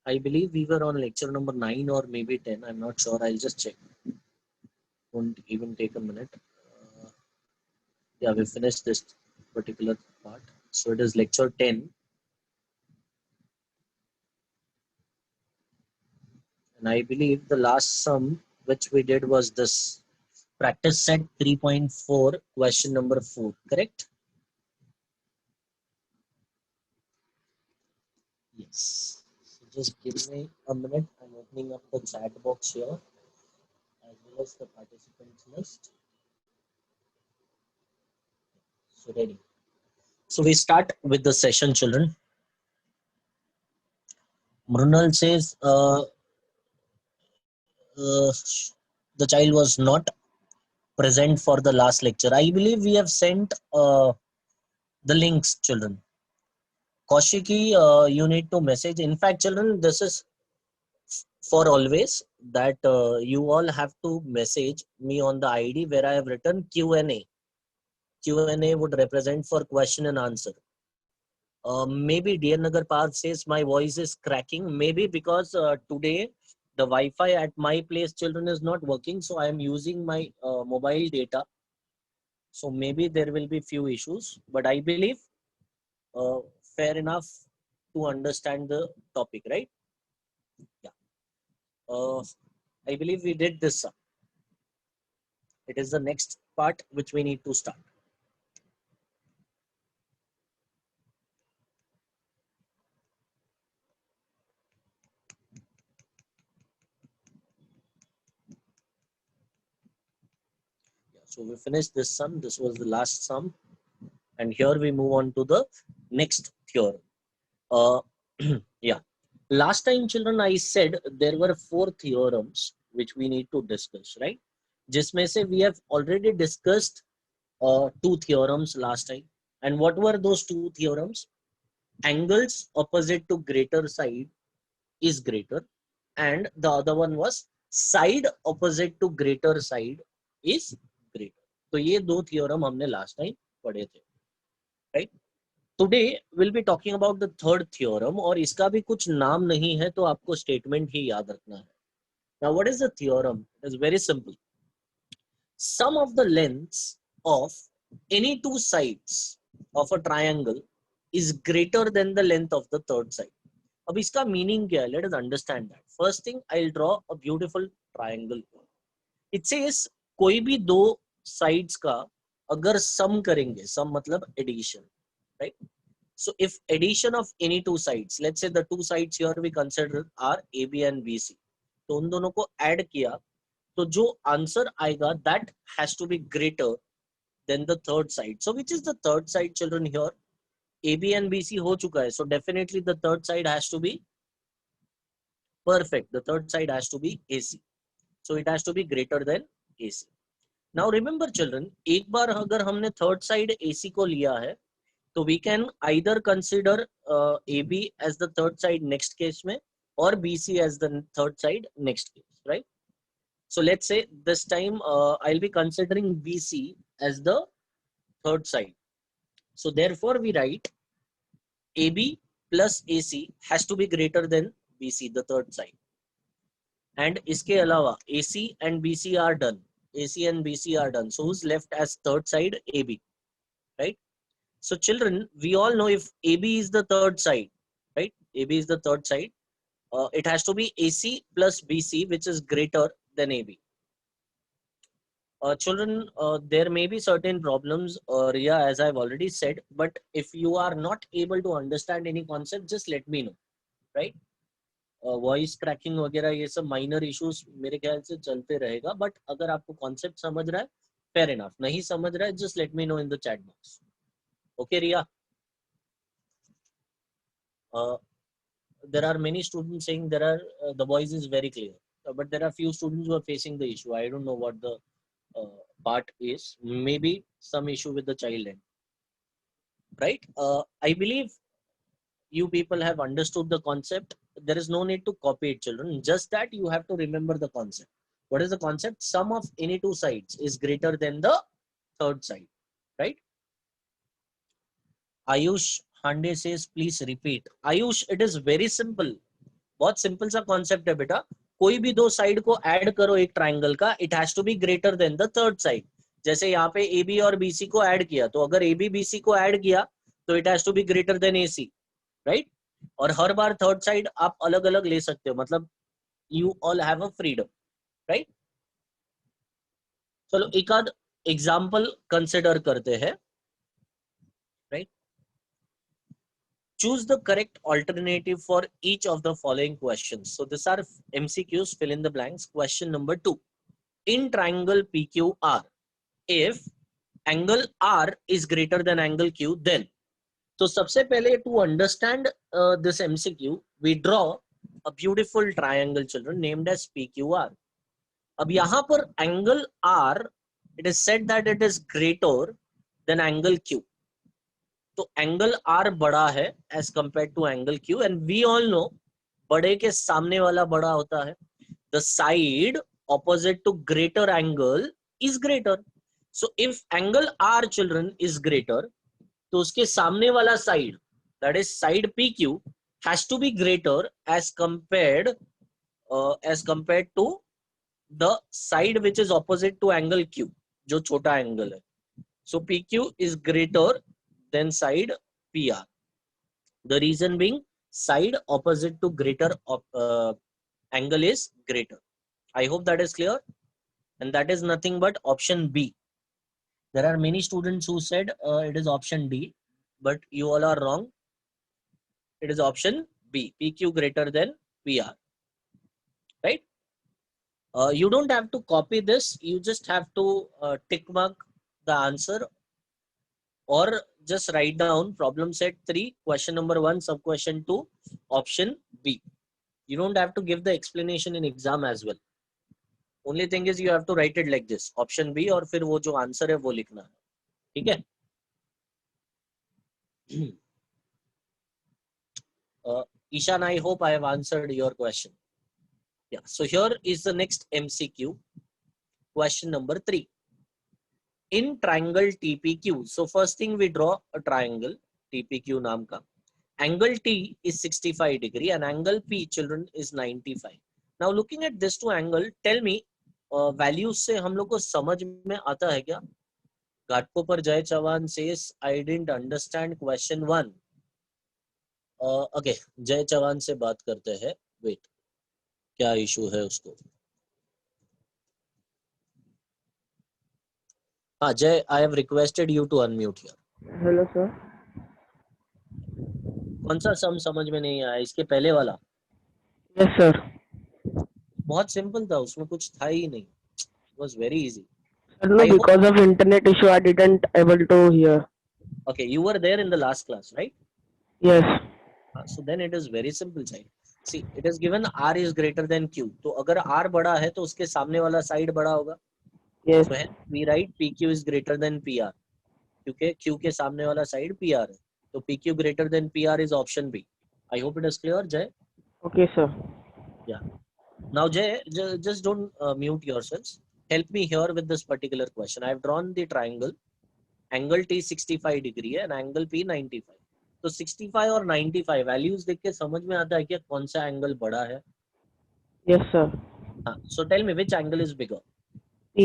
I believe we were on lecture number 9 or maybe 10. I'm not sure. I'll just check. Won't even take a minute. Yeah, we finished this particular part. So it is lecture 10. And I believe the last sum which we did was this. Practice set 3.4, question number 4. Correct? Yes. So just give me a minute. I'm opening up the chat box here as well as the participants list. So ready. So we start with the session, children. Mrunal says the child was not present for the last lecture. I believe we have sent the links, children. Kaushiki, you need to message. In fact, children, this is for always that you all have to message me on the ID where I have written Q&A. Q&A would represent for question and answer. Maybe Dear Nagar Parth says my voice is cracking. Maybe because today the Wi-Fi at my place, children, is not working. So I am using my mobile data. So maybe there will be few issues. But I believe fair enough to understand the topic, right? Yeah. I believe we did this. It is the next part which we need to start. So we finished this sum. This was the last sum. And here we move on to the next theorem. Yeah. Last time, children, I said there were 4 theorems which we need to discuss, right? Jisme se we have already discussed 2 theorems last time. And what were those 2 theorems? Angles opposite to greater side is greater. And the other one was side opposite to greater side is greater. तो ये 2 theorem हमने last time पढ़े थे, right? Today we'll be talking about the third theorem और इसका भी कुछ नाम नहीं है तो आपको statement ही याद रखना है. Now what is the theorem? It is very simple. Sum of the lengths of any 2 sides of a triangle is greater than the length of the third side. अब इसका meaning क्या है? Let us understand that. First thing, I'll draw a beautiful triangle. It says कोई भी 2 sides का अगर sum करेंगे, sum मतलब addition, right? So if addition of any 2 sides, let's say the 2 sides here we consider are AB and BC, तो उन दोनों को add किया तो जो आंसर आएगा that has to be greater than the third side. So which is the third side, children? Here AB and BC हो चुका है, so definitely the third side has to be perfect. The third side has to be AC, so it has to be greater than AC. Now remember, children, एक बार अगर हमने third side AC को लिया है तो we can either consider AB as the third side next case में or BC as the third side next case, right? So let's say this time I'll be considering BC as the third side. So therefore we write AB plus AC has to be greater than BC, the third side. And इसके अलावा AC and BC are done. AC and BC are done. So who's left as third side? AB, right? So children, we all know if AB is the third side, right? AB is the third side. It has to be AC plus BC, which is greater than AB. Children, there may be certain problems, Ria, as I've already said, but if you are not able to understand any concept, just let me know, right? Voice cracking वगैरह ये सब minor issues मेरे ख्याल से चलते रहेगा, but अगर आपको कॉन्सेप्ट समझ रहा है, फेयर इनफ. नहीं समझ रहा है, just let me know in the chat box. Okay Riya? There are many students saying there are the voice is very clear, but there are few students who are facing the issue. I don't know what the part is. Maybe some issue with the child end, right? I believe you people have understood the concept. There is no need to copy it, children. Just that you have to remember the concept. What is the concept? Sum of any 2 sides is greater than the third side, right? Ayush Hande says, please repeat. Ayush, it is very simple. बहुत simple सा concept है बेटा, कोई भी दो side को add करो एक ट्राइंगल का, it has to be greater than the third side. जैसे यहाँ पे ए बी और बी सी को ऐड किया, तो अगर ए बी बी सी को ऐड किया तो it has to be greater than A C, right. और हर बार थर्ड साइड आप अलग अलग ले सकते हो, मतलब you all have a freedom, right. चलो एक आध एग्जाम्पल कंसिडर करते हैं, right. Choose the correct alternative for each of the following questions. So these are MCQs, fill in the blanks. Question number 2. In triangle PQR, if angle R is greater than angle Q, then. So सबसे पहले to understand this MCQ, we draw a beautiful triangle, children, named as PQR. अब यहाँ पर angle R, it is said that it is greater than angle Q. तो angle R बड़ा है as compare to angle Q, and we all know बड़े के सामने वाला बड़ा होता है, the side opposite to greater angle is greater. So if angle R children is greater, तो उसके सामने वाला side, that is side P Q, has to be greater as compared to the side which is opposite to angle Q, जो छोटा angle है. So P Q is greater than side PR. The reason being side opposite to greater angle is greater. I hope that is clear, and that is nothing but option B. There are many students who said it is option D, but you all are wrong. It is option B, PQ greater than PR, right? You don't have to copy this, you just have to tick mark the answer, or just write down problem set 3, question number 1, sub question 2, option B. You don't have to give the explanation in exam as well. Only thing is you have to write it like this, option B, और फिर वो जो answer है वो लिखना है, ठीक है. Ishan, I hope I have answered your question. Yeah, so here is the next MCQ, question number 3. In triangle TPQ, so first thing we draw a triangle TPQ नाम का. Angle T is 65 degree and angle P, children, is 95. Now looking at this two angle, tell me values से हम लोग को समझ में आता है क्या? घाटकोपर जय Chauhan says I didn't understand question 1. Okay, जय चौहान से बात करते हैं. Wait, क्या इशू है उसको? हाँ जय, I have requested you to unmute here. Hello sir. कौन सा सम समझ में नहीं आया? इसके पहले वाला? Yes sir. बहुत सिंपल था, उसमें कुछ था ही नहीं. It was very easy. No, because of internet issue I didn't able to hear. Okay, you were there in the last class, right? Yes. So then it is very simple, child. See, it is given R is greater than Q. तो अगर R बड़ा है तो उसके सामने वाला side बड़ा होगा. Yes. So we write PQ is greater than PR, क्योंकि Q के सामने वाला साइड PR है. तो PQ greater than PR is option B. I hope it is clear, Jay. Okay sir. Yeah. Now Jay, just don't mute yourselves. Help me here with this particular question. I have drawn the triangle. Angle T 65 degree है and angle P 95. तो 65 और 95 values देख के समझ में आता है कि कौन सा एंगल बड़ा है? Yes sir. हाँ, so tell me which angle is bigger? P.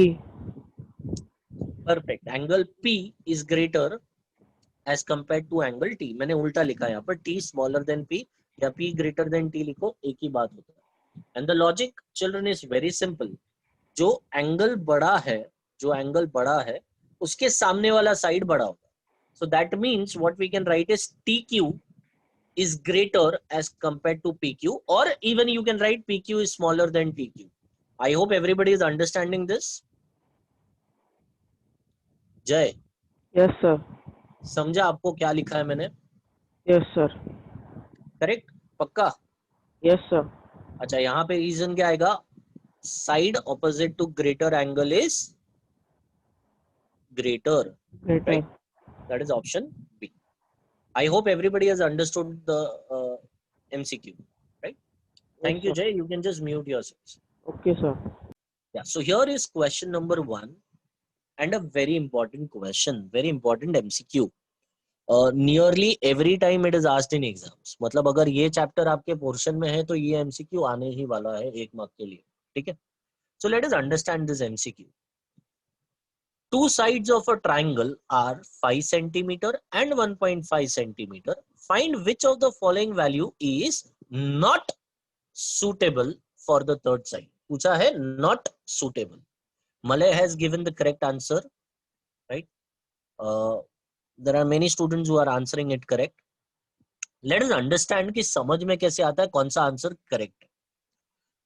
Perfect. Angle P is greater as compared to angle T. मैंने उल्टा लिखा है यहाँ पर, T smaller than P या P greater than T लिखो, एक ही बात होता है. And the logic, children, is very simple. जो एंगल बड़ा है उसके सामने वाला साइड बड़ा होगा. So that means what we can write is TQ is greater as compared to PQ, or even you can write PQ is smaller than TQ. I hope everybody is understanding this. जय, Yes sir. समझा आपको क्या लिखा है मैंने? Yes sir. Correct? पक्का? Yes sir. अच्छा, यहाँ पे रीजन क्या आएगा? Side opposite to greater angle is greater. Greater. Right? That is option B. I hope everybody has understood the MCQ, right? Thank you, Yes, sir. Jay. You can just mute yourselves. Okay sir. Yeah. So here is question number 1, and a very important question, very important MCQ. Nearly every time it is asked in exams, मतलब अगर ये chapter आपके portion में है तो ये MCQ आने ही वाला है 1 मार्क के लिए, ठीक है। So let us understand this MCQ. Two sides of a triangle are 5 centimeter and 1.5 centimeter. Find which of the following value is not suitable for the third side. पूछा है not suitable. Malay has given the correct answer, right? There are many students who are answering it correct. Let us understand कि समझ में कैसे आता है कौन सा आंसर करेक्ट है।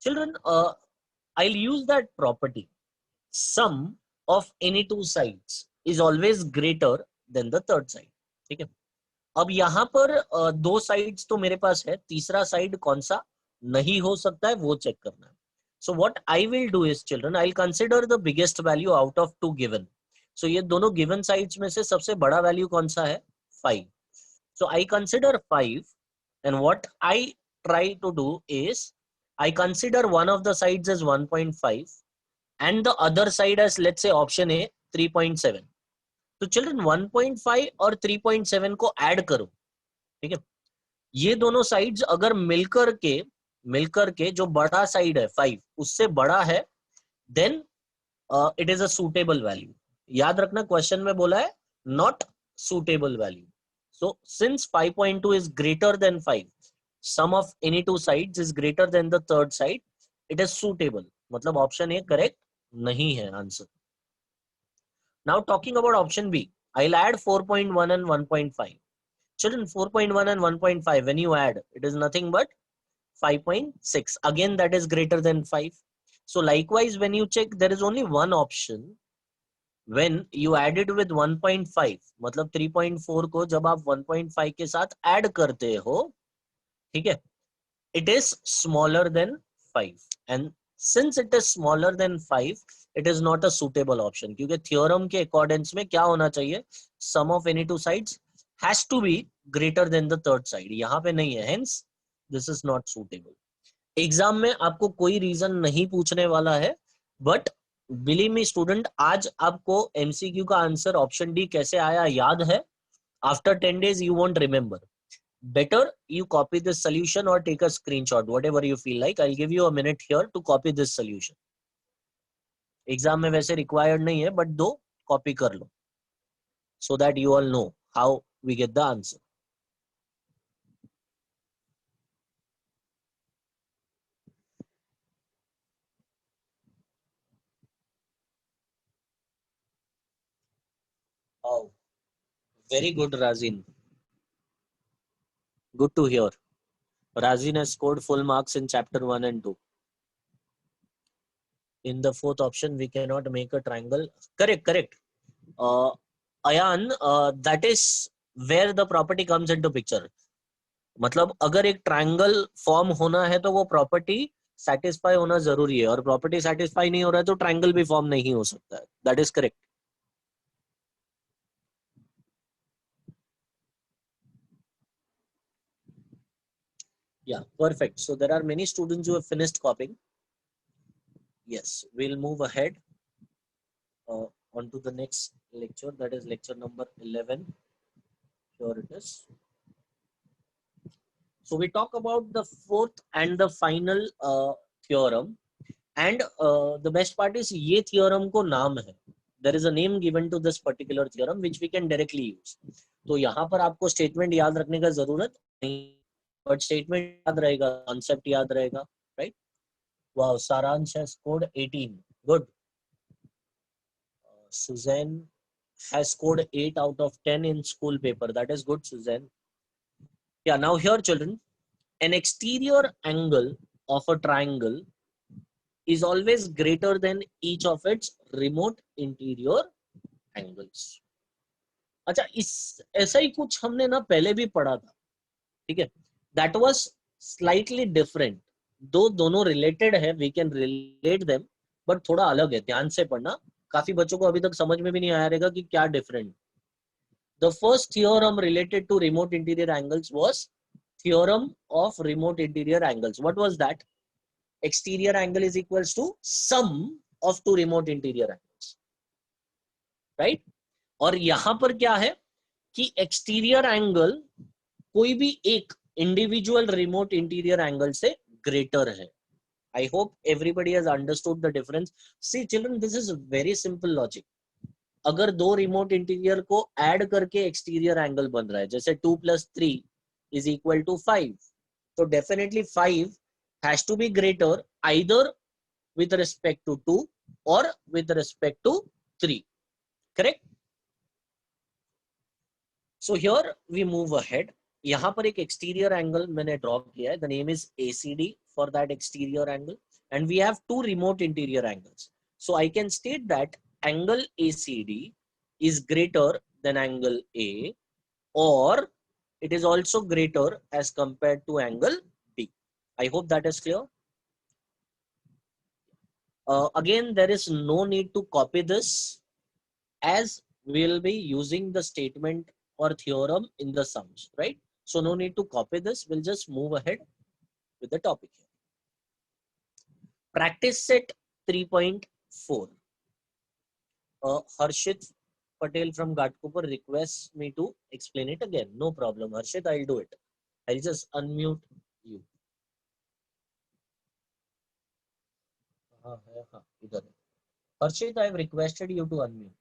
Children, I'll use that property. Sum of any two sides is always greater than the third side, ठीक है। अब यहाँ पर दो साइड्स तो मेरे पास है, तीसरा साइड कौन सा नहीं हो सकता है वो चेक करना है। So what I will do is children, I will consider the biggest value out of two given. So ये दोनों गिवन साइड्स में से सबसे बड़ा वैल्यू कौन सा है, 5। सो I consider 5 and what I try to do is I consider one of the sides as 1.5 and the other side as, let's say, option A 3.7. तो चिल्ड्रन 1.5 और 3.7 को ऐड करो, ठीक है। ये दोनों साइड्स अगर मिलकर के जो बड़ा साइड है 5 उससे बड़ा है, then it is a suitable value. याद रखना क्वेश्चन में बोला है not suitable value. So since 5.2 is greater than 5, sum of any two sides is greater than the third side, it is suitable, मतलब ऑप्शन ए करेक्ट नहीं है answer. Now talking about option B, I'll add 4.1 and 1.5. Children, 4.1 and 1.5, when you add, it is nothing but 5.6. Again, that is greater than 5. So likewise, when you check, there is only one option. When you add it with 1.5, मतलब 3.4 को जब आप 1.5 के साथ add करते हो, ठीक है, it is smaller than 5. And since it is smaller than 5, it is not a suitable option. क्योंकि theorem के accordance में क्या होना चाहिए, sum of any two sides has to be greater than the third side. यहाँ पे नहीं है, hence this is not suitable. Exam में आपको कोई रीजन नहीं पूछने वाला है, बट बिलीव मी स्टूडेंट, आज आपको एमसीक्यू का आंसर ऑप्शन डी कैसे आया याद है, after 10 days you won't remember. Better you copy this solution or take a screenshot, whatever you feel like. I'll give you a minute here to copy this solution. Exam में वैसे required नहीं है, but दो copy कर लो, so that you all know how we get the answer. Oh, very good, Razin. Good to hear. Razin has scored full marks in chapter 1 and 2. In the fourth option, we cannot make a triangle. Correct. Ayan, that is where the property comes into picture. मतलब अगर एक triangle form होना है तो वो property satisfy होना जरूरी है, और प्रॉपर्टी सेटिस्फाई नहीं हो रहा है तो ट्रायंगल भी फॉर्म नहीं हो सकता है। That is correct. Yeah, perfect. So there are many students who have finished copying. Yes, we'll move ahead on to the next lecture, that is lecture number 11. Here it is. So we talk about the fourth and the final theorem, and the best part is ये theorem को नाम है, there is a name given to this particular theorem which we can directly use. तो यहाँ पर आपको statement याद रखने का जरूरत नहीं, but statement याद रहेगा, concept याद रहेगा, right? Wow, Saransh has scored 18. Good. Suzanne has scored 8 out of 10 in school paper. That is good, Suzanne. Yeah, now here, children, an exterior angle of a triangle is always greater than each of its remote interior angles. अच्छा, इस ऐसा ही कुछ हमने ना पहले भी पढ़ा था, ठीक है। That was slightly different. दो दोनों रिलेटेड है, we can relate them, but थोड़ा अलग है, ध्यान से पढ़ना। काफी बच्चों को अभी तक समझ में भी नहीं आया रहेगा कि क्या different. The first theorem related to remote interior angles was theorem of remote interior angles. What was that? Exterior angle is equals to sum of two remote interior angles, right? और यहां पर क्या है, कि एक्सटीरियर एंगल कोई भी एक individual remote interior angle से ग्रेटर है. I hope everybody has understood the difference. See children, this is very simple logic. अगर दो रिमोट इंटीरियर को ऐड करके एक्सटीरियर एंगल बन रहा है, जैसे 2 + 3 is equal to 5, तो definitely 5 has to be greater either with respect to 2 or with respect to 3. Correct? So here we move ahead. यहाँ पर एक एक्सटीरियर एंगल मैंने ड्रॉ किया है. The name is ACD for that exterior angle and we have two remote interior angles. So I can state that angle ACD is greater than angle A, or it is also greater as compared to angle B. I hope that is clear. Again, there is no need to copy this, as we will be using the statement or theorem in the sums, right? So no need to copy this. We'll just move ahead with the topic here. Practice set 3.4. Harshit Patel from Ghatkopar requests me to explain it again. No problem, Harshit, I'll do it. I'll just unmute you. Harshit, I've requested you to unmute.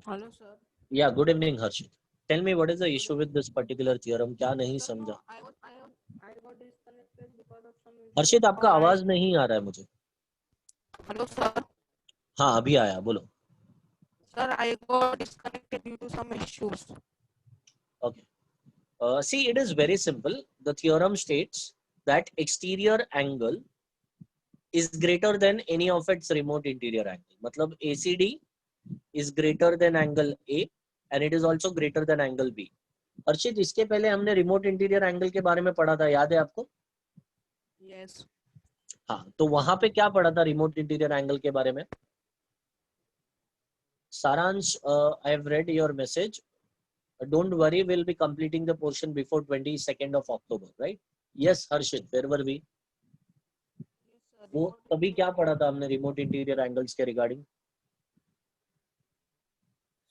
Hello, sir. Yeah, good evening, Harshit. Tell me, what is the issue with this particular theorem? क्या नहीं Sir, समझा? no, I got disconnected because of some issue. हर्षित, आपका आवाज नहीं आ रहा है मुझे. Hello, sir. हाँ, अभी आया, बोलो. Sir, I got disconnected due to some issues. Okay. See, it is very simple. The theorem states that exterior angle is greater than any of its remote interior angle. मतलब ACD is greater than angle A and it is also greater than angle B. हर्षित, इसके पहले हमने remote interior angle के बारे में पढ़ा था, याद है आपको? Yes. हाँ, तो वहां पे क्या पढ़ा था रिमोट इंटीरियर एंगल के बारे में? Saransh, I have read your message. Don't worry, we'll be completing the portion before 22nd of October, right? Yes, Harshit, where were we? Yes, sir. वो तभी क्या पढ़ा था हमने रिमोट इंटीरियर एंगल्स के regarding?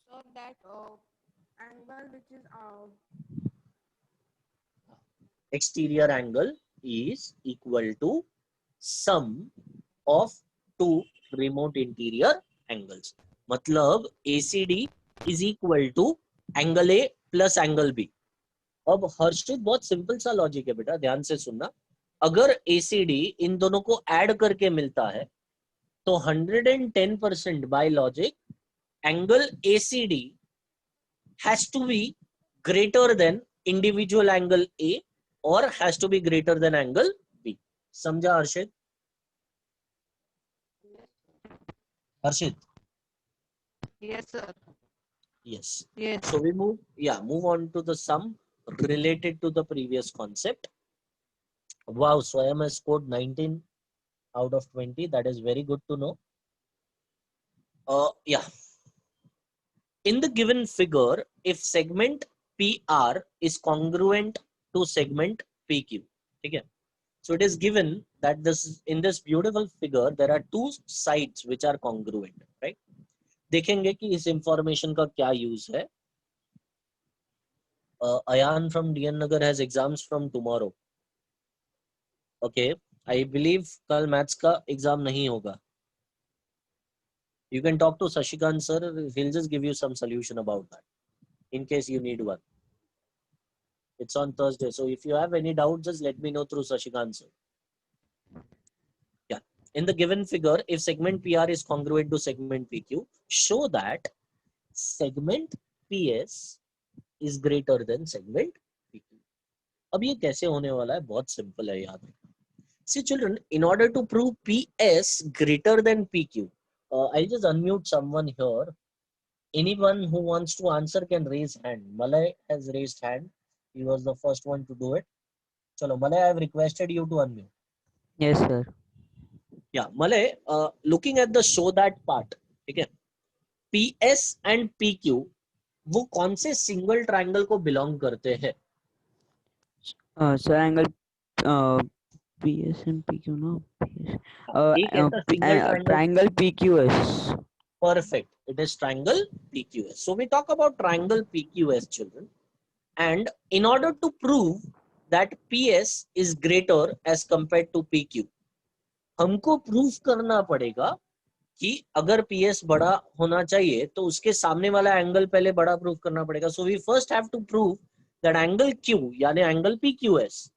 So that angle which is Exterior angle is equal to sum of two remote interior angles. मतलब ACD is equal to angle A plus angle B. अब हर्षित, बहुत सिंपल सा लॉजिक है बेटा, ध्यान से सुनना. अगर ACD इन दोनों को ऐड करके मिलता है तो 110% by logic angle ACD has to be greater than individual angle A or has to be greater than angle B. समझा हर्षित? हर्षित? yes, sir. Yes. Yes. So we move on to the sum related to the previous concept. Wow, Swayam has scored 19 out of 20. That is very good to know. Yeah. In the given figure, if segment PR is congruent to segment PQ, okay? So it is given that in this beautiful figure there are two sides which are congruent, right? देखेंगे कि इस information का क्या use है. Ayan from DN Nagar has exams from tomorrow. Okay, I believe कल maths का exam नहीं होगा. You can talk to Sashikant sir. He'll just give you some solution about that in case you need one. It's on Thursday, so if you have any doubt, just let me know through Sashikant sir. Yeah. In the given figure, if segment PR is congruent to segment PQ, show that segment PS is greater than segment PQ. अब ये कैसे होने वाला है? बहुत simple है, याद रखना. See children, in order to prove PS greater than PQ, I'll just unmute someone here. Anyone who wants to answer can raise hand. Malay has raised hand. He was the first one to do it. Chalo, Malay, I have requested you to unmute. Yes, sir. Yeah, Malay, looking at the show that part, ठीक है? PS and PQ वो कौन से single triangle को belong करते हैं? So angle PS and PQ, no? PS. एक ऐसा single triangle. Triangle PQS. Perfect. It is triangle PQS. So we talk about triangle PQS, children. And in order to prove that PS is greater as compared to PQ, हमको proof करना पड़ेगा कि अगर PS बड़ा होना चाहिए तो उसके सामने वाला एंगल पहले बड़ा प्रूफ करना पड़ेगा. So we first have to prove that angle Q यानी angle PQS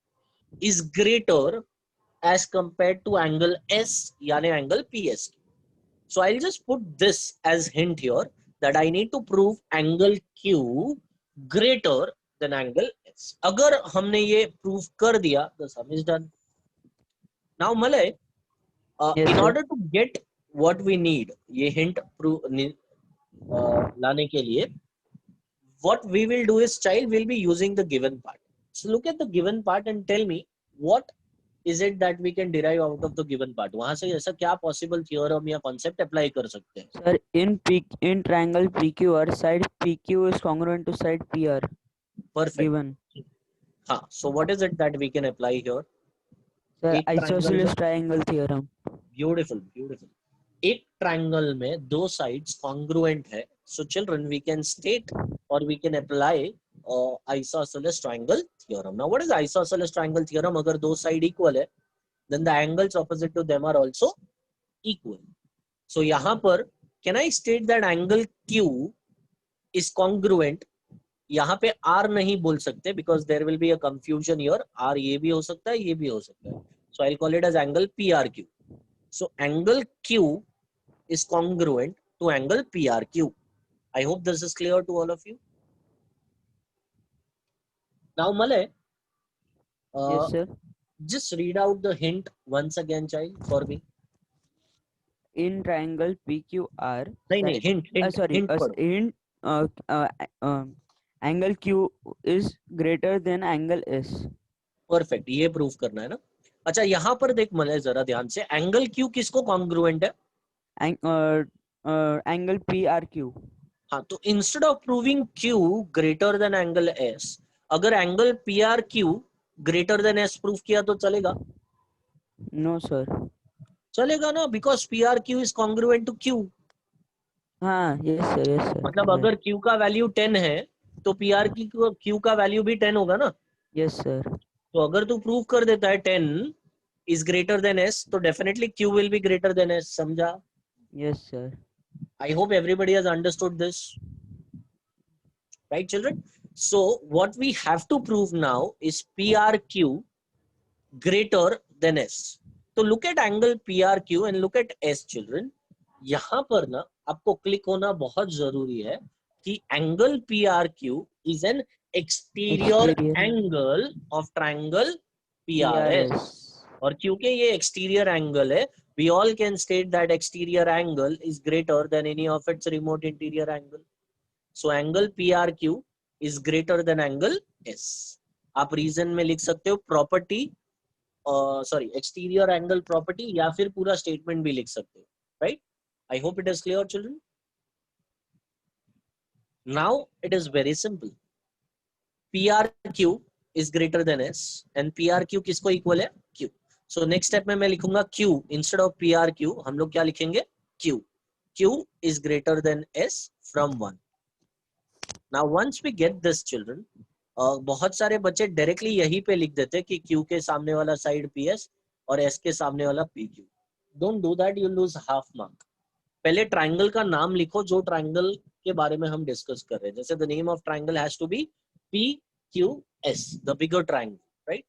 is greater as compared to angle S यानी angle PSQ. So I'll just put this as hint here that I need to prove angle Q greater than angle S. अगर हमने ये proof कर दिया, the sum is done. Now Malay, Yes, in sir. order to get what we need, ये hint proof लाने के लिए, what we will do is child will be using the given part. So look at the given part and tell me what is it that we can derive out of the given part. वहां से ऐसा क्या possible theorem या concept apply कर सकते हैं? Sir, in triangle PQR, side PQ is congruent to side PR. Perfect. Given. हाँ, so what is it that we can apply here? Sir, एक triangle isosceles में triangle theorem. beautiful. एक triangle में दो sides congruent है. So children, we can state or we can apply isosceles triangle theorem. Now what is isosceles triangle theorem? अगर दो side equal है, then the angles opposite to them are also equal. So यहाँ पर can I state that angle Q is congruent? यहाँ पे R नहीं बोल सकते because there will be a confusion here. R ये भी हो सकता है, ये भी हो सकता है. So I'll call it as angle PRQ. So angle Q is congruent to angle PRQ. I hope this is clear to all of you. Now Malay, Yes, sir. just read out the hint once again, child, for me. In triangle PQR, नहीं, hint पढ़ो. angle Q is greater than angle S. Perfect. ये proof करना है ना. अच्छा, यहाँ पर देख मलय जरा ध्यान से, एंगल Q किसको कॉन्ग्रुएंट है? Angle PRQ. हाँ, तो instead of proving Q greater than angle S, अगर angle PRQ greater than S proof किया तो चलेगा? No, sir. चलेगा ना, because PRQ is congruent to Q. हाँ, yes, sir. Yes, sir. मतलब अगर Q का वैल्यू 10 है तो Q का वैल्यू भी 10 होगा ना. Yes, sir. तो अगर तू प्रूव कर देता है 10 is greater than S, तो definitely Q will be greater than S. समझा? Yes, sir. I hope everybody has understood this. Right, children? So what we have to prove now is PRQ greater than S. So look at angle PRQ and look at S, children. यहाँ पर ना आपको click होना बहुत जरूरी है कि angle PRQ is an exterior angle of triangle PRS. और क्योंकि ये exterior angle है, we all can state that exterior angle is greater than any of its remote interior angle. So angle PRQ is greater than angle S. आप reason में लिख सकते हो property, exterior angle property, या फिर पूरा statement भी लिख सकते हो, right? I hope it is clear, children. Now it is very simple. PRQ is greater than S and PRQ किसको equal है? Q. So next step में मैं लिखूंगा Q instead of PRQ. हम लोग क्या लिखेंगे? Q. Q is greater than S from 1. Now once we get this, children, बहुत सारे बच्चे डायरेक्टली यही पे लिख देते कि Q के सामने वाला साइड PS और S के सामने वाला PQ. Don't do that, you lose half mark. पहले ट्राइंगल का नाम लिखो जो ट्राइंगल के बारे में हम डिस्कस कर रहे हैं. जैसे the name of triangle has to be PQS, the bigger triangle, right?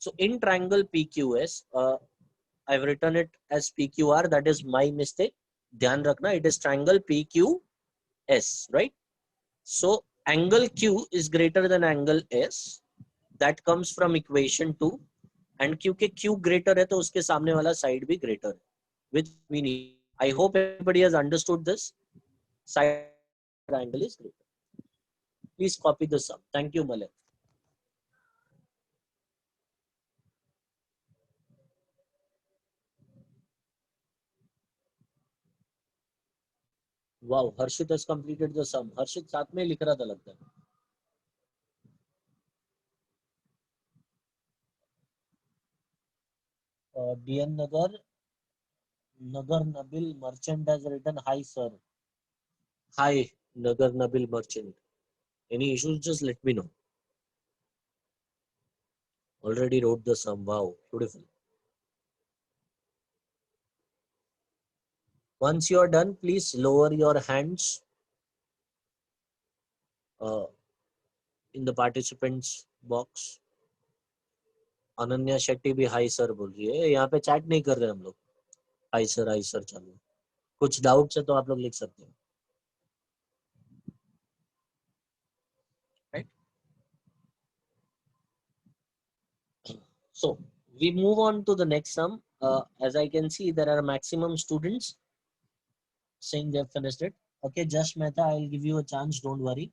So in triangle PQS, I have written it as PQR. That is my mistake. ध्यान रखना, it is triangle PQS, right? So angle Q is greater than angle S. That comes from equation 2. And क्योंकि Q greater है तो उसके सामने वाला side भी greater है, which we need. I hope everybody has understood this. Side angle is greater. Please copy this up. Thank you, Malay. Wow, Harshit has completed the sum. Harshit साथ में लिख रहा था लगता है. DN Nagar Nabil Merchant has written, hi sir. Hi, Nagar Nabil Merchant. Any issues, just let me know. Already wrote the sum. Wow, beautiful. Once you are done, please lower your hands uh, in the participants box. Ananya Shetty भी high sir बोल रही है. यहाँ पे chat नहीं कर रहे हम लोग. हाई सर चालू है. कुछ डाउट्स है तो आप लोग लिख सकते हैं. Right? So we move on to the next sum. As I can see, there are maximum students saying they've finished it. Okay, Josh Mehta, I'll give you a chance. Don't worry.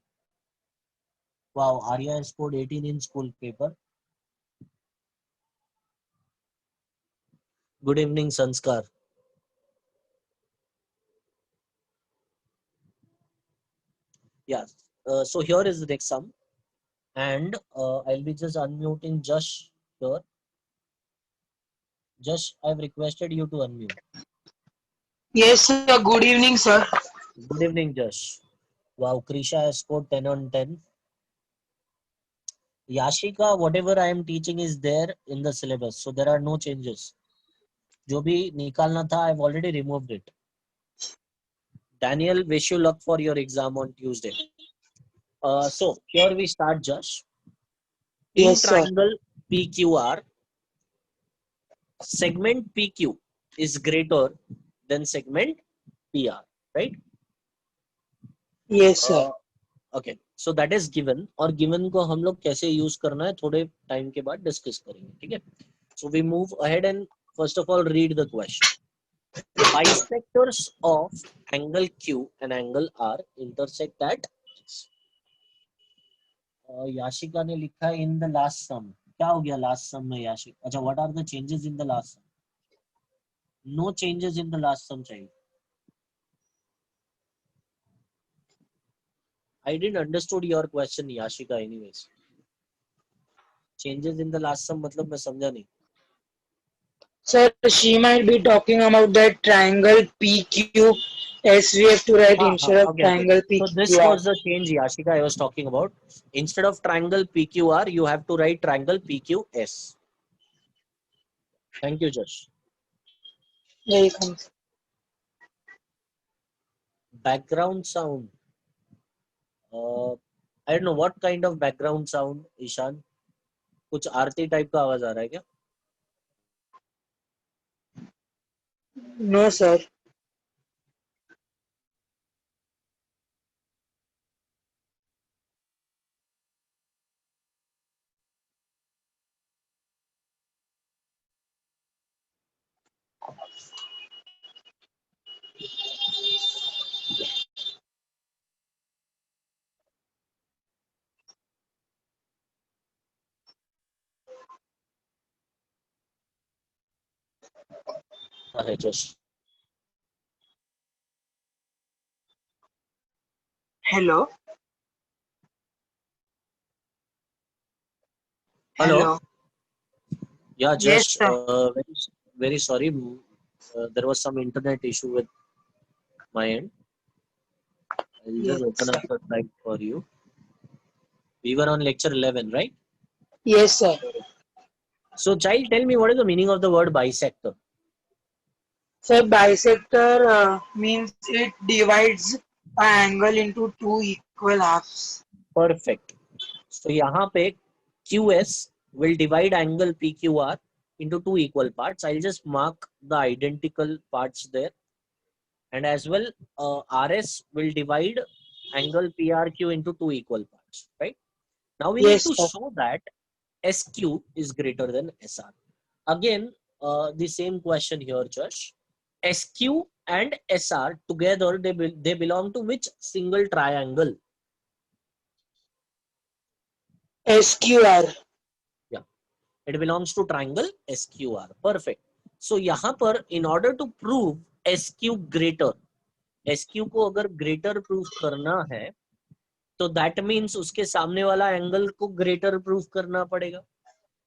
Wow, Arya has scored 18 in school paper. Good evening, Sanskar. Yeah. So here is the next sum, and I'll be just unmuting Josh here. Josh, I've requested you to unmute. Yes, sir. Good evening, sir. Good evening, Josh. Wow, Krisha has scored 10 on 10. Yashika, whatever I am teaching is there in the syllabus, so there are no changes. जो भी निकालना था, I've already removed it. Daniel, wish you luck for your exam on Tuesday. So here we start, Josh. In Yes, sir. triangle PQR, segment PQ is greater than segment PR, right? Yes, sir. Okay, so that is given. और given को हम लोग कैसे use करना है थोड़े time के बाद discuss करेंगे, ठीक है? So we move ahead and first of all read the question. Bisectors of angle Q and angle R intersect at X. Yashika ने लिखा है in the last sum. क्या हो गया last sum में याशिका? अच्छा, what are the changes in the last sum? No changes in the last sum चाहिए. I didn't understood your question, Yashika. Anyways, changes in the last sum मतलब मैं समझा नहीं. Sir, she might be talking about that triangle PQ as we have to write instead of Okay. triangle So this PQR. was the change, Yashika, I was talking about. Instead of triangle PQR, you have to write triangle PQS. Thank you, Josh. Welcome. Background sound. I don't know what kind of background sound, Ishan. कुछ आरती type का आवाज आ रहा है क्या? No, sir. है Josh. Hello. Hello. Yeah, Yes, Josh. sir. Very sorry. There was some internet issue with my end. I'll Yes, just open sir. up the site for you. We were on lecture 11, right? Yes, sir. So, child, tell me what is the meaning of the word bisector? Sir, bisector means it divides an angle into two equal halves. Perfect. So, यहाँ पे QS will divide angle PQR into two equal parts. I'll just mark the identical parts there. And as well, RS will divide angle PRQ into two equal parts, right? Now we need Yes, to sir. show that SQ is greater than SR. Again, the same question here, Josh. SQ and SR together, they belong to which single triangle? SQR. Yeah, it belongs to triangle SQR. Perfect. So यहाँ पर in order to prove SQ greater, SQ को अगर greater proof करना है, तो that means उसके सामने वाला angle को greater proof करना पड़ेगा.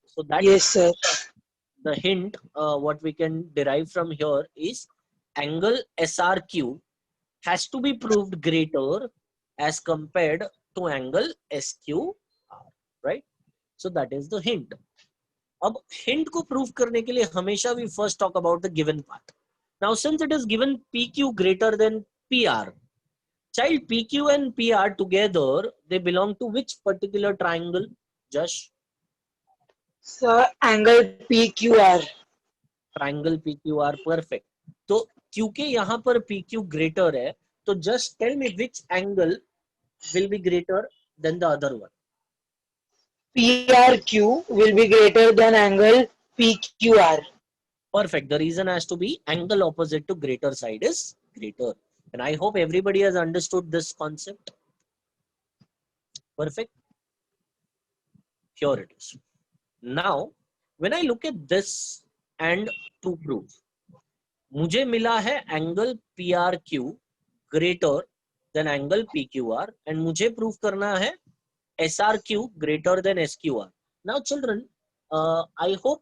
So that Yes, sir. the hint what we can derive from here is angle SRQ has to be proved greater as compared to angle SQR, right? So that is the hint. अब hint को prove करने के लिए हमेशा we first talk about the given path. Now since it is given PQ greater than PR, child, PQ and PR together, they belong to which particular triangle? Josh? Sir, angle PQR. Triangle PQR, perfect. तो क्योंकि यहाँ पर PQ greater है, तो just tell me which angle will be greater than the other one. PRQ will be greater than angle PQR. Perfect. The reason has to be angle opposite to greater side is greater. And I hope everybody has understood this concept. Perfect. Here it is. Now, when I look at this and to prove, मुझे मिला है angle PRQ greater than angle PQR and मुझे prove करना है SRQ greater than SQR. Now, children, I hope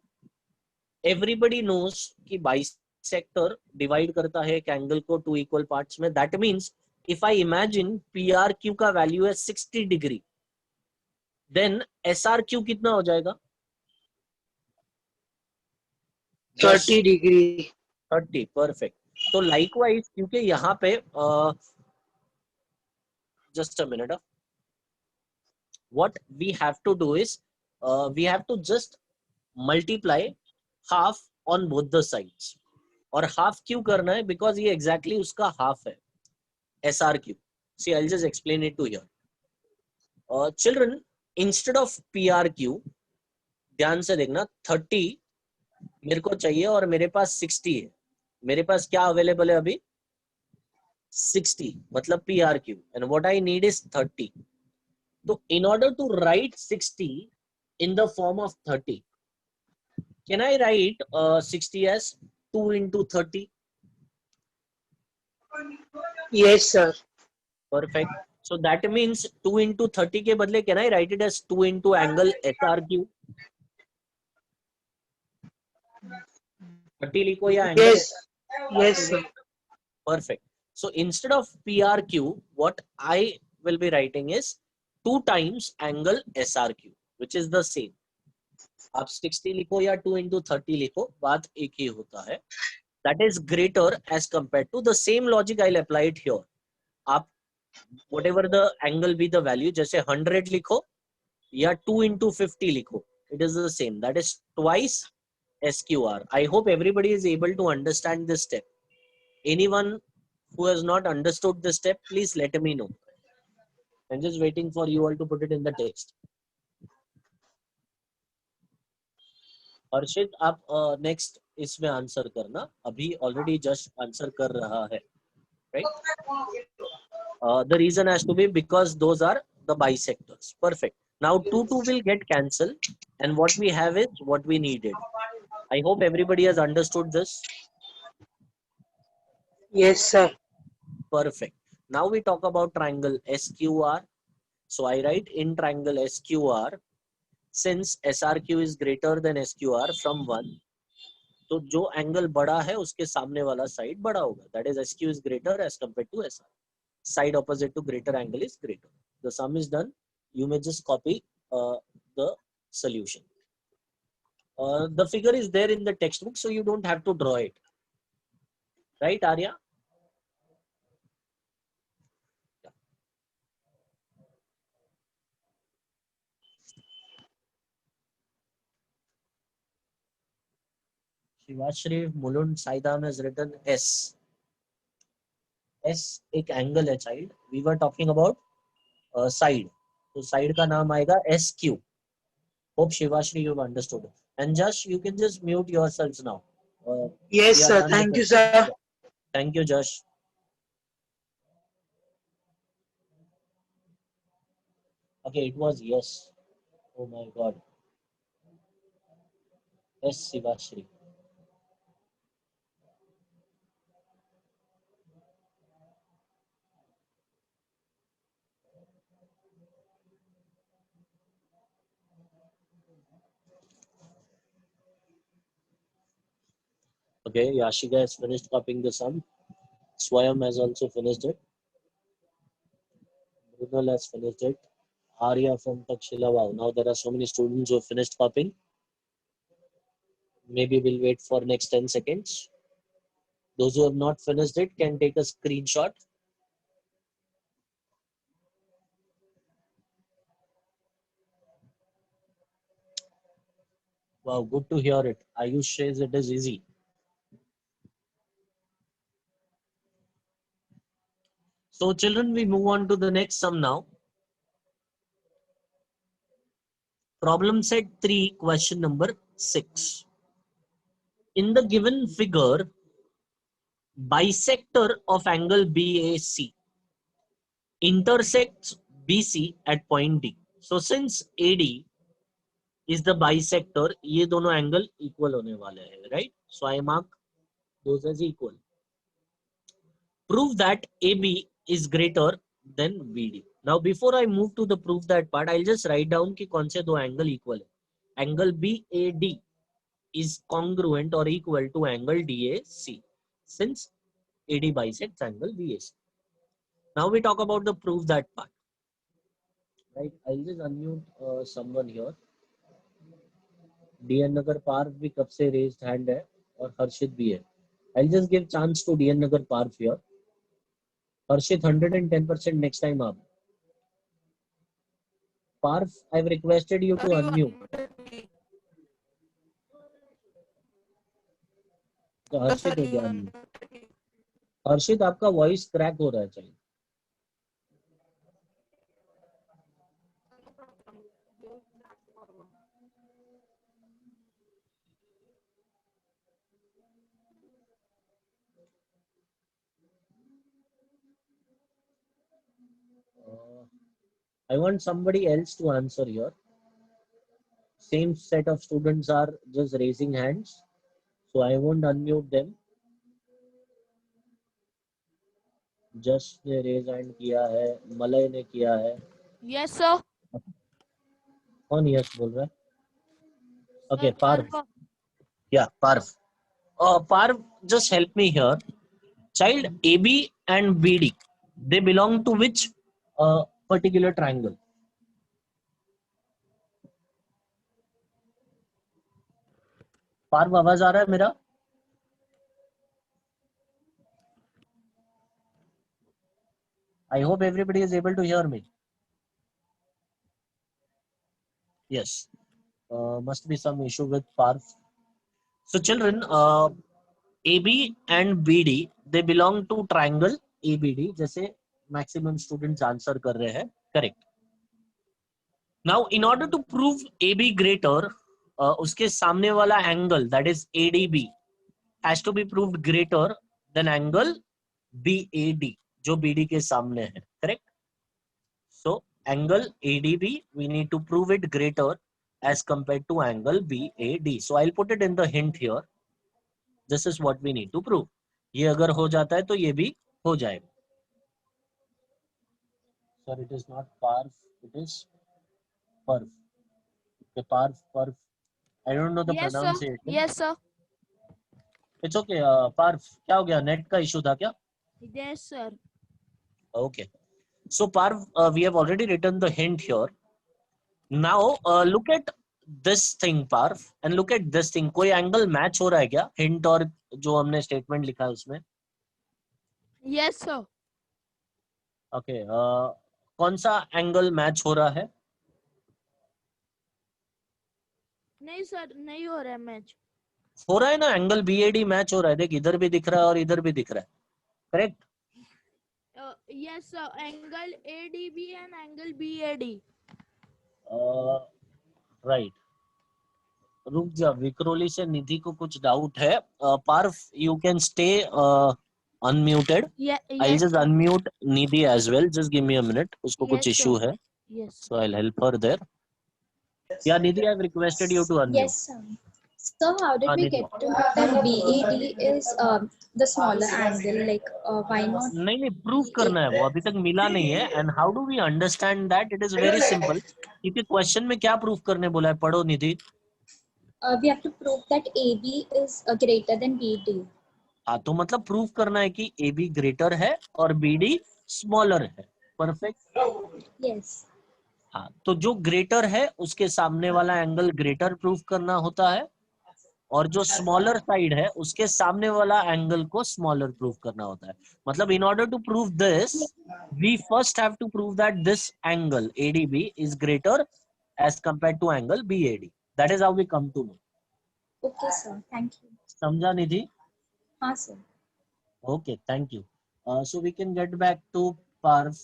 everybody knows कि bisector divide करता है एक angle को two equal parts में. That means if I imagine PRQ का value है 60 degree, then SRQ कितना हो जाएगा? 30 degree. 30, perfect. तो likewise क्योंकि यहाँ पे just a minute, what we have to do is we have to just multiply half on both the sides. और half क्यों करना है? Because ये exactly उसका half है, SRQ. See, I'll just explain it to here. Children, instead of PRQ, ध्यान से देखना, 30 मेरे को चाहिए और मेरे पास 60 है. मेरे पास क्या अवेलेबल है अभी? 60, मतलब PRQ, and what I need is 30. So in order to write 60 in the form of 30, can I write 60 as 2 into 30? Yes, sir. Perfect. So that means 2 into 30 के बदले can I write it as 2 into angle SRQ? 30 लिखो या angle Yes. Yes, sir. Perfect. So instead of PRQ, what I will be writing is 2 times angle SRQ, which is the same. आप 60 लिखो या 2 into 30 लिखो, बात एक ही होता है. That is greater as compared to the same logic I'll apply it here. आप whatever the angle be the value, जैसे 100 लिखो या 2 into 50 लिखो, it is the same. That is twice SQR. I hope everybody is able to understand this step. Anyone who has not understood this step, please let me know. I'm just waiting for you all to put it in the text. हर्षित, आप next इसमें answer करना. अभी already just answer कर रहा है, right? The reason has to be because those are the bisectors. Perfect. Now 2 will get cancelled and what we have is what we needed. I hope everybody has understood this. Yes, sir. Perfect. Now we talk about triangle SQR. So I write in triangle SQR, since SRQ is greater than SQR from 1, तो जो angle बड़ा है उसके सामने वाला side बड़ा होगा. That is SQ is greater as compared to SR. Side opposite to greater angle is greater. The sum is done. You may just copy the solution. The figure is there in the textbook, so you don't have to draw it. Right, Arya? Shivashri Mulund Saidam has written S. S एक angle है child. We were talking about side. तो side का नाम आएगा SQ. Hope Shivashri you've understood. And Josh, you can just mute yourselves now. Yes, We are sir. done Thank with you, the- sir. Thank you, Josh. Okay, it was yes. Oh my God. Yes, Shivashri. Okay, Yashika has finished copying the sum. Swayam has also finished it. Brunel has finished it. Arya from Takshila. Wow, now there are so many students who have finished copying. Maybe we'll wait for next 10 seconds. Those who have not finished it can take a screenshot. Wow, good to hear it. Ayush says it is easy. So children, we move on to the next sum now. Problem set 3, question number 6. In the given figure, bisector of angle BAC intersects BC at point D. So since AD is the bisector, ये दोनों angle equal होने वाले हैं, right? So I mark those as equal. Prove that AB is greater than BD. Now before I move to the proof that part, I'll just write down कि कौन से दो angle equal है. Angle BAD is congruent or equal to angle DAC since AD bisects angle BAC. Now we talk about the proof that part. Right? I'll just unmute someone here. DN Nagar Parv भी कब से raised hand है और हर्षित भी है. I'll just give chance to DN Nagar Parv here. Harshit 110% next time up. Parv, I've requested you to Sir, you unmute. unmuted me. तो Sir, हर्षित हो you गया unmute. unmuted me. हर्षित आपका वॉइस क्रैक हो रहा है चाहिए. No problem. Do that tomorrow. I want somebody else to answer here. Same set of students are just raising hands, so I won't unmute them. Just ने raise hand किया है, Malay ने किया है. Yes, sir. कौन yes बोल रहा है? Okay, Sir, Parv. Parva. Yeah, Parv. Parv, just help me here. Child AB and BD, they belong to which particular triangle? Parv, आवाज आ रहा है मेरा? I hope everybody is able to hear me. Yes. Must be some issue with Parv. So children, AB and BD, they belong to triangle ABD. जैसे maximum students answer कर रहे हैं. Correct. Now, in order to prove AB greater, उसके सामने वाला angle, that is ADB, has to be proved greater than angle BAD, जो BD के सामने है. Correct? So, angle ADB, we need to prove it greater as compared to angle BAD. So, I'll put it in the hint here. This is what we need to prove. ये अगर हो जाता है तो ये भी हो जाएगा. Sir, it is not Parv, it is Parv. Okay, Parv. I don't know the Yes, sir. pronunciation. Yes, sir. It's okay. Parv, क्या हो गया? नेट का इशू था क्या? Yes, sir. Okay. So Parv, we have already written the hint here. Now look at this thing, Parv, and look at this thing. कोई angle match हो रहा है क्या? हिंट और जो हमने स्टेटमेंट लिखा है उसमें. Yes, sir. Okay. कौन सा एंगल मैच हो रहा है? नहीं सर, नहीं हो रहा है मैच. हो रहा है ना, एंगल BAD मैच हो रहा है. देख, इधर भी दिख रहा है और इधर भी दिख रहा है. Correct? Yes, sir. Angle ADB and angle BAD. Right. रुक जा, विक्रोली से निधि को कुछ डाउट है. Parv, you can stay unmuted. Yeah, I'll yes, just sir. unmute Nidhi as well. Just give me a minute. उसको कुछ Yes, issue sir. है, Yes. so I'll help her there. Yeah, Nidhi, I've requested you to unmute. Yes, sir. So how did we Nidhi. get to know that BAD is the smaller angle? Like, why not? नहीं, proof करना है, वो अभी तक मिला नहीं है. And how do we understand that? It is very simple. क्योंकि question में क्या proof करने बोला है? पढ़ो निधि. We have to prove that AB is greater than BD. हाँ, तो मतलब प्रूव करना है कि ए बी ग्रेटर है और बी डी स्मॉलर है। परफेक्ट। Yes. हाँ, तो जो ग्रेटर है उसके सामने वाला एंगल ग्रेटर प्रूव करना होता है, और जो स्मॉलर साइड है उसके सामने वाला एंगल को स्मॉलर प्रूव करना होता है। मतलब in order to prove this we first have to prove that this angle ADB is greater as compare to angle BAD। That is how we come to know. Okay, sir. Thank you. समझा निधि? हाँ sir. Okay, thank you. So we can get back to Parv.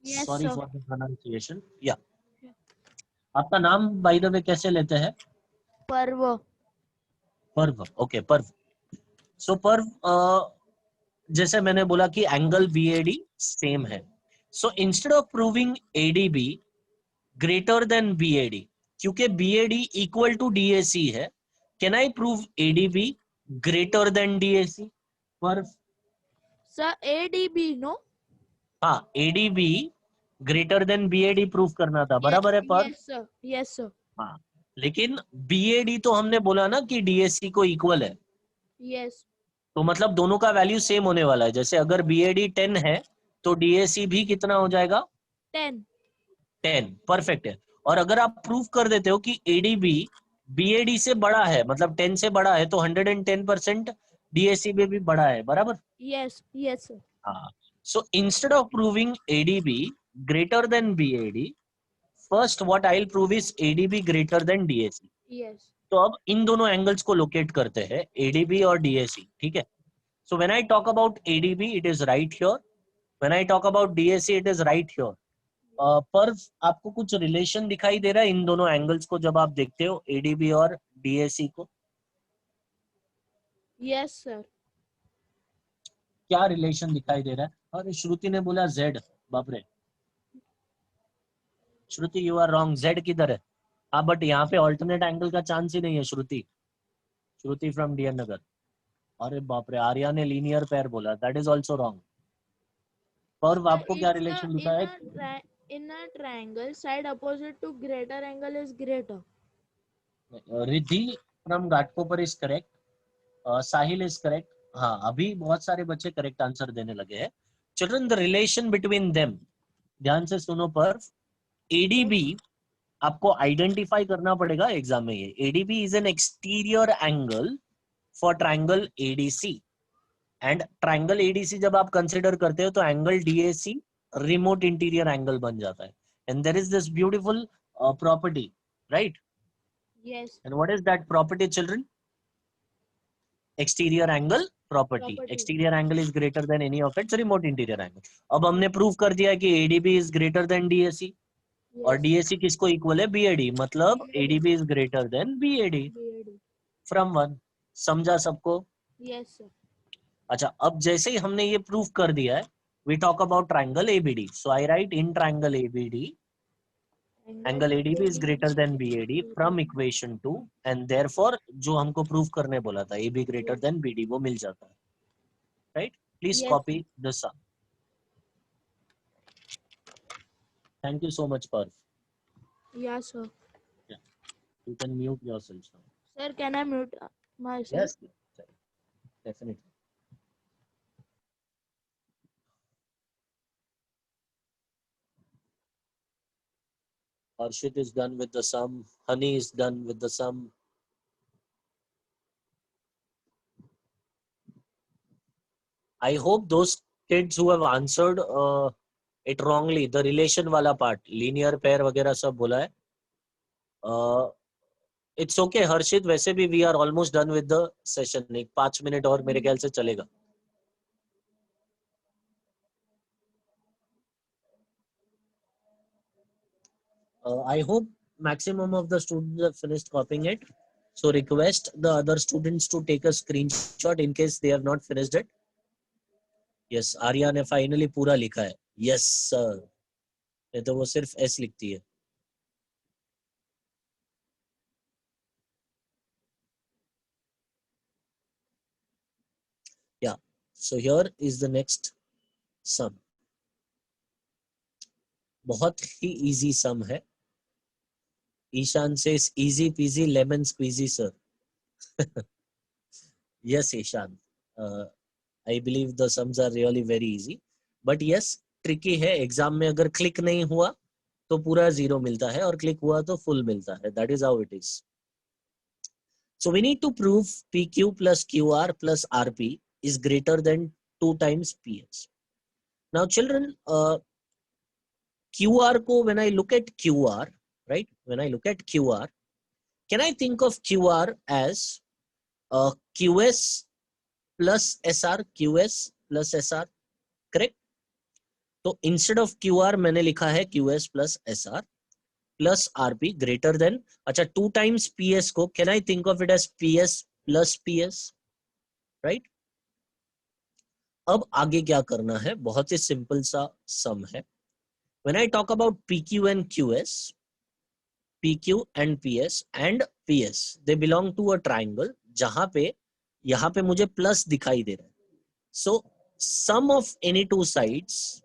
Yes, Sorry sir. for the pronunciation. Yeah. आपका नाम by the way कैसे लेते हैं? पर्व. पर्व. Okay, पर्व. So पर्व, जैसे मैंने बोला कि एंगल BAD सेम है, so instead of proving ADB greater than BAD, क्योंकि BAD इक्वल टू DAC है, can I prove ADB greater than DAC? पर Sir, ADB, no? हाँ, ADB greater than BAD prove करना था, बराबर है पर? Yes, sir. Yes, sir. हाँ, लेकिन BAD तो हमने बोला ना कि DAC को इक्वल है, Yes. तो मतलब दोनों का वैल्यू सेम होने वाला है। जैसे अगर BAD 10 है तो DAC भी कितना हो जाएगा? 10. 10। परफेक्ट है। और अगर आप प्रूव कर देते हो कि ADB BAD से बड़ा है, मतलब 10 से बड़ा है, तो 110% DAC में भी बड़ा है, बराबर? Yes. Yes, sir. हाँ, so instead of proving ADB greater than BAD, first what I will prove is ADB greater than DAC। Yes. तो अब इन दोनों एंगल्स को लोकेट करते हैं, ADB और DAC, ठीक है? So when I talk about ADB it is right here, when I talk about DAC it is right here. पर आपको कुछ रिलेशन दिखाई दे रहा है इन दोनों एंगल्स को जब आप देखते हो ADB और DAC को? Yes, sir. क्या रिलेशन दिखाई दे रहा है? और श्रुति ने बोला Z, बाप रे, श्रुति यू आर रॉन्ग, Z किधर है? हाँ, बट यहाँ पे ऑल्टरनेट एंगल का चांस ही नहीं है। श्रुति, श्रुति फ्रॉम DN नगर। अरे बाप रे, आर्या ने लीनियर पेयर बोला, दैट इज ऑल्सो रॉन्ग। और आपको क्या रिलेशन दिखा है? In a triangle, side opposite to greater angle is greater. Riddhi from Ghatkopar is correct, Sahil is correct. हाँ, अभी बहुत सारे बच्चे करेक्ट आंसर देने लगे हैं। Children, the relation between them, ध्यान से सुनो। पर ADB आपको आइडेंटिफाई करना पड़ेगा एग्जाम में। ये ADB is an exterior angle for triangle ADC, and triangle ADC जब आप कंसिडर करते हो तो angle DAC remote interior angle बन जाता है, and there is this beautiful property, right? Yes. And what is that property children? Exterior angle property. Property. Exterior angle is greater than any of its remote interior angle. अब हमने prove कर दिया कि ADB is greater than DAC, और Yes. DAC किसको equal है? BAD, मतलब ADB is greater than BAD BAD. From 1। समझा सबको? Yes, sir. अच्छा, अब जैसे ही हमने ये प्रूव कर दिया है, we talk about triangle ABD। So I write in triangle ABD angle ADB is greater than BAD from equation 2, and therefore जो हमको प्रूव करने बोला था AB ग्रेटर देन BD वो मिल जाता है, right? Please Yes. Copy the sum. Thank you so much Parv. Yes, sir. You can mute yourself now. Sir, can I mute myself? Yes, definitely. Arshit is done with the sum. Honey is done with the sum. I hope those kids who have answered it wrongly, the relation wala part, linear pair वगैरह सब बोला है, it's okay हर्षित, वैसे भी we are almost done with the session। एक 5 minute और मेरे ख्याल से चलेगा। I hope maximum of the students have finished copying it. So request the other students to take a screenshot in case they have not finished it. Yes, Arya ने finally पूरा लिखा है। Yes sir, नहीं तो वो सिर्फ S लिखती है। Yeah, so here is the next sum. बहुत ही easy sum है। Ishan says easy peasy lemon squeezy sir। Yes, Ishan. I believe the sums are really very easy. But yes, tricky है. Exam में अगर क्लिक नहीं हुआ तो पूरा जीरो मिलता है और क्लिक हुआ तो फुल मिलता है. That is how it is. So we need to prove PQ plus QR plus RP is greater than 2 times PS. Now children, QR को when I look at QR, right? When I look at QR, can I think of QR as QS plus SR, QS plus SR, correct? तो instead of QR मैंने लिखा है QS plus SR plus RP greater than, अच्छा 2 times PS को can I think of it as PS plus PS, right? अब आगे क्या करना है, बहुत ही सिंपल सा सम है. When I talk about PQ and QS, PQ and PS and PS, they belong to a triangle जहां पे यहाँ पे मुझे प्लस दिखाई दे रहा है. So sum of any two sides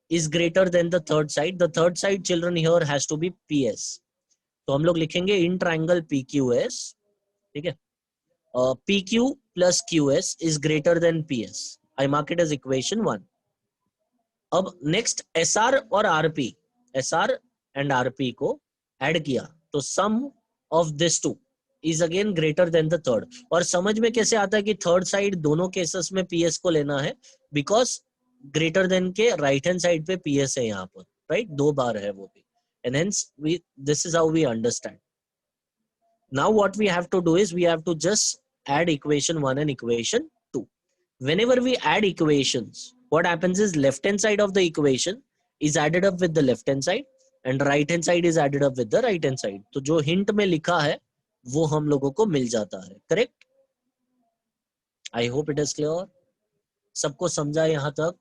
is greater than the third side. The third side children here has to be PS. तो हम लोग लिखेंगे in triangle PQS, ठीक है? PQ plus QS is greater than PS. I mark it as equation 1. अब next SR और RP, SR and RP को add किया तो sum of this two is again greater than the third. और समझ में कैसे आता है कि थर्ड साइड दोनों केसेस में PS को लेना है, बिकॉज ग्रेटर देन के राइट हैंड साइड पे PS है यहाँ पर, राइट? 2 बार है वो भी, and hence this is how we understand. Now what we have to do is we have to just add equation 1 and equation 2. Whenever we add equations, what happens is left hand side of the equation is added up with the left hand side and right hand side is added up with the right hand side. तो जो hint में लिखा है वो हम लोगों को मिल जाता है, correct? I hope it is clear. सबको समझा यहाँ तक?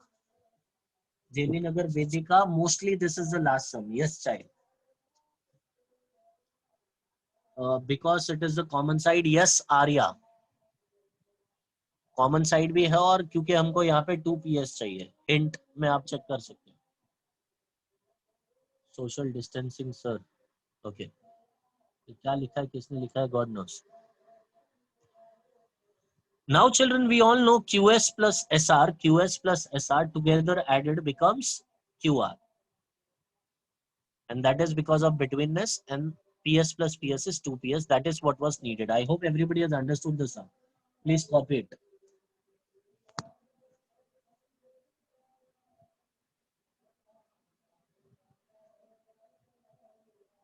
JB Nagar Vedika, mostly this is the last sum. Yes child, because it is the common side. Yes Arya, common side भी है और क्योंकि हमको यहाँ पे 2 PS चाहिए, हिंट में आप चेक कर सकते हैं. Social distancing sir, okay. क्या लिखा है, किसने लिखा है, God knows. Now children, we all know QS plus SR together added becomes QR, and that is because of betweenness, and PS plus PS is 2 PS. That is what was needed. I hope everybody has understood this sum. Please copy it.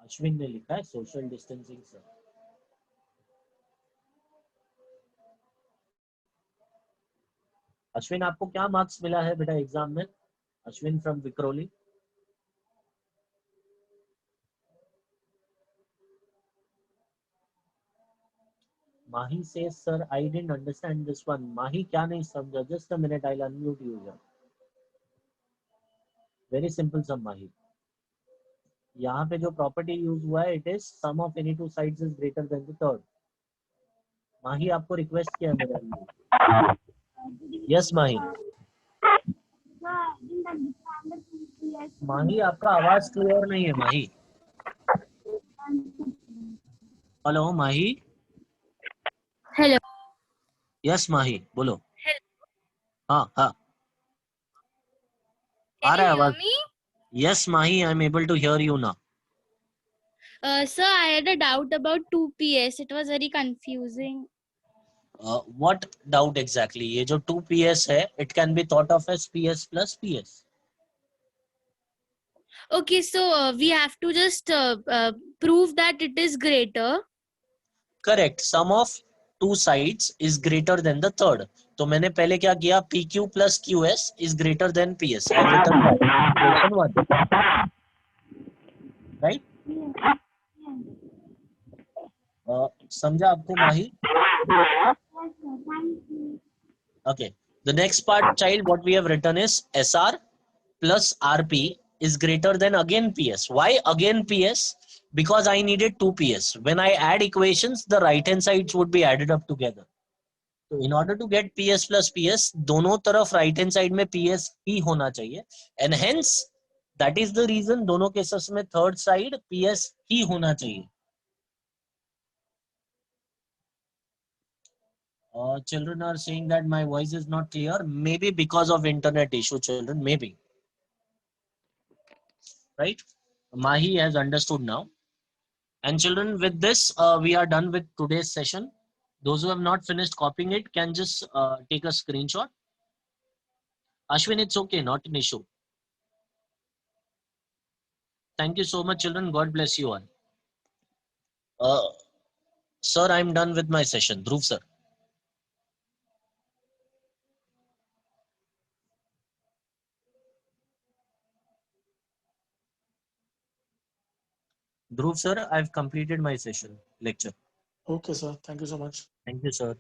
Ashwin ने लिखा है social distancing sir. Ashwin आपको क्या marks मिला है बेटा exam में? Ashwin from Vikhroli. Mahi से sir I didn't understand this one. Mahi क्या नहीं समझा? Just a minute, I will unmute you here. Very simple sum Mahi. यहाँ पे जो प्रॉपर्टी यूज हुआ है, it is sum of any two sides is greater than the third. Mahi आपको request किया मेरे लिए. यस माही. माही आपका आवाज क्लियर नहीं है Mahi. Hello Mahi. Hello. Yes Mahi बोलो. हाँ हाँ आ रहा है आवाज. Yes Mahi, I am able to hear you now. Sir, I had a doubt about 2PS. It was very confusing. What doubt exactly? ये जो 2 PS है, it can be thought of as PS plus PS. Okay, so we have to just prove that it is greater. Correct. Sum of two sides is greater than the third. तो मैंने पहले क्या किया? PQ plus QS is greater than PS. I've written that. Question 1. Right? समझा आपको माही? Okay. The next part, child, what we have written is SR plus RP is greater than again PS. Why again PS? Because I needed 2 PS. When I add equations, the right hand sides would be added up together. So in order to get PS plus PS, दोनों तरफ right hand side में PS ही होना चाहिए. And hence, that is the reason दोनों cases में third side PS ही होना चाहिए. Children are saying that my voice is not clear. Maybe because of internet issue, children. Maybe. Right? Mahi has understood now. And children, with this, we are done with today's session. Those who have not finished copying it can just take a screenshot. Ashwin, it's okay, not an issue. Thank you so much, children. God bless you all. Sir, I'm done with my session. Dhruv, sir. Dhruv, sir, I've completed my session, lecture. Okay, sir. Thank you so much. Thank you, sir.